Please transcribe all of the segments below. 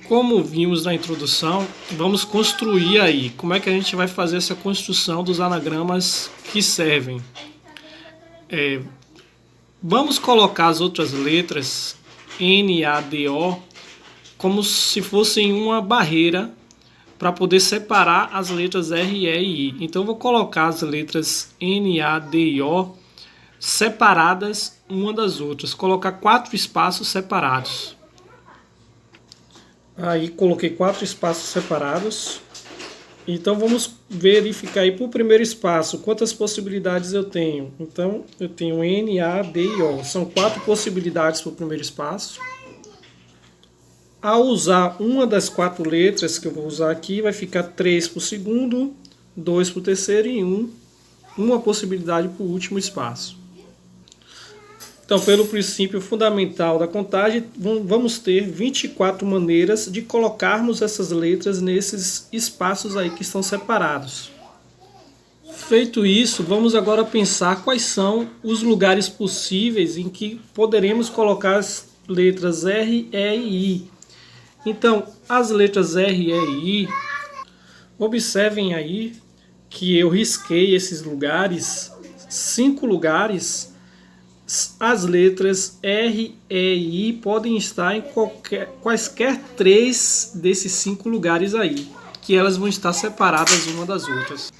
Como vimos na introdução, vamos construir aí. Como é que a gente vai fazer essa construção dos anagramas que servem? Vamos colocar as outras letras N, A, D, O como se fossem uma barreira para poder separar as letras R, E e I. Então, eu vou colocar as letras N, A, D e O separadas uma das outras. Colocar 4 espaços separados. Aí, coloquei 4 espaços separados. Então, vamos verificar aí para o primeiro espaço quantas possibilidades eu tenho. Então, eu tenho N, A, D e O. São 4 possibilidades para o primeiro espaço. Ao usar uma das 4 letras que eu vou usar aqui, vai ficar 3 para o segundo, 2 para o terceiro e uma possibilidade para o último espaço. Então, pelo princípio fundamental da contagem, vamos ter 24 maneiras de colocarmos essas letras nesses espaços aí que estão separados. Feito isso, vamos agora pensar quais são os lugares possíveis em que poderemos colocar as letras R, E e I. Então, as letras R, E e I, observem aí que eu risquei esses lugares, 5 lugares. As letras R, E e I podem estar em quaisquer 3 desses 5 lugares aí, que elas vão estar separadas uma das outras.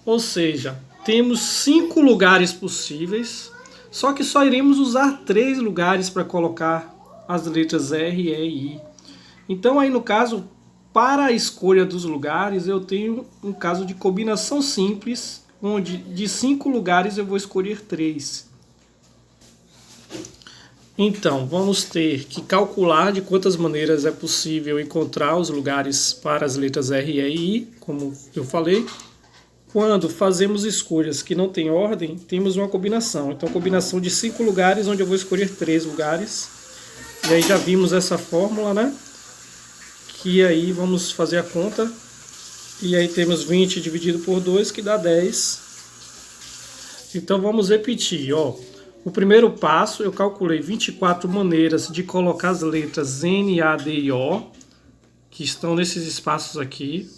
Ou seja, temos 5 lugares possíveis, só que só iremos usar 3 lugares para colocar as letras R, E e I. Então aí no caso, para a escolha dos lugares, eu tenho um caso de combinação simples, onde de 5 lugares eu vou escolher 3. Então, vamos ter que calcular de quantas maneiras é possível encontrar os lugares para as letras R, E e I, como eu falei. Quando fazemos escolhas que não têm ordem, temos uma combinação. Então, combinação de 5 lugares, onde eu vou escolher 3 lugares. E aí já vimos essa fórmula, né? Que aí vamos fazer a conta. E aí temos 20 dividido por 2, que dá 10. Então, vamos repetir, ó. O primeiro passo, eu calculei 24 maneiras de colocar as letras N, A, D e O, que estão nesses espaços aqui.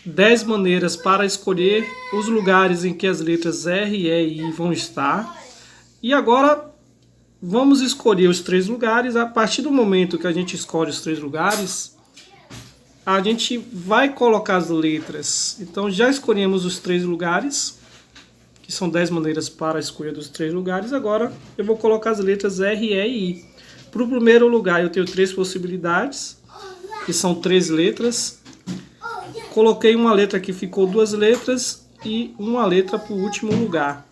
10 maneiras para escolher os lugares em que as letras R, E e I vão estar. E agora, vamos escolher os 3 lugares. A partir do momento que a gente escolhe os 3 lugares, a gente vai colocar as letras. Então, já escolhemos os 3 lugares, que são 10 maneiras para a escolha dos 3 lugares. Agora eu vou colocar as letras R, E e I. Para o primeiro lugar eu tenho 3 possibilidades, que são 3 letras. Coloquei uma letra que ficou 2 letras e uma letra para o último lugar.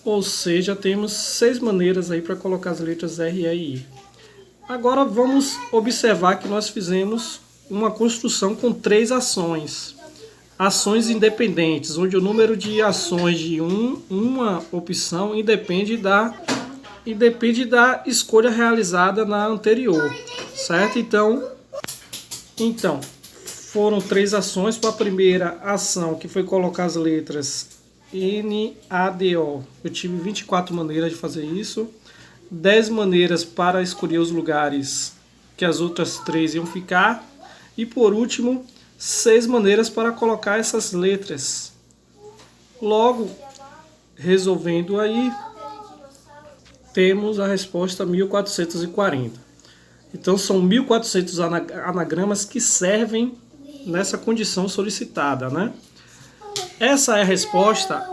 Ou seja, temos 6 maneiras aí para colocar as letras R, E e I. Agora vamos observar que nós fizemos uma construção com 3 ações. Ações independentes, onde o número de ações de uma opção independe da escolha realizada na anterior, certo? Então foram 3 ações. Para a primeira ação, que foi colocar as letras N, A, D, O, eu tive 24 maneiras de fazer isso. 10 maneiras para escolher os lugares que as outras 3 iam ficar. E por último, 6 maneiras para colocar essas letras. Logo, resolvendo aí, temos a resposta 1440. Então, são 1400 anagramas que servem nessa condição solicitada, né? Essa é a resposta.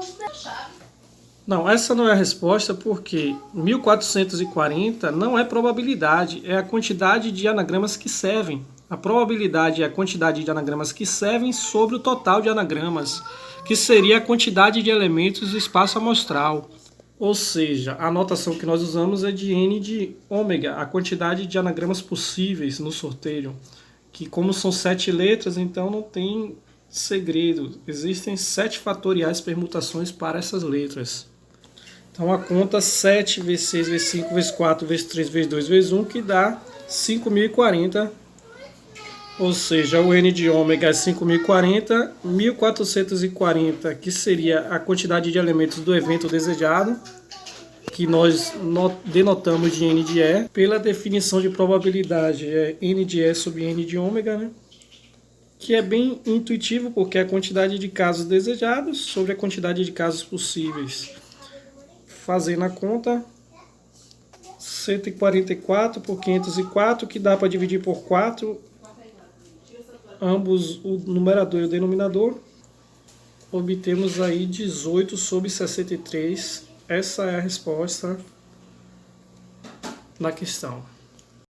Não, essa não é a resposta, porque 1440 não é probabilidade, é a quantidade de anagramas que servem. A probabilidade é a quantidade de anagramas que servem sobre o total de anagramas, que seria a quantidade de elementos do espaço amostral. Ou seja, a notação que nós usamos é de N de ômega, a quantidade de anagramas possíveis no sorteio. Que como são 7 letras, então não tem segredo. Existem 7 fatoriais permutações para essas letras. Então a conta 7 vezes 6 vezes 5 vezes 4 vezes 3 vezes 2 vezes 1, que dá 5040. Ou seja, o N de ômega é 5040, 1440, que seria a quantidade de elementos do evento desejado, que nós denotamos de N de E. Pela definição de probabilidade, é N de E sobre N de ômega, né? Que é bem intuitivo, porque é a quantidade de casos desejados sobre a quantidade de casos possíveis. Fazendo a conta, 144 por 504, que dá para dividir por 4, ambos o numerador e o denominador. Obtemos aí 18 sobre 63. Essa é a resposta na questão.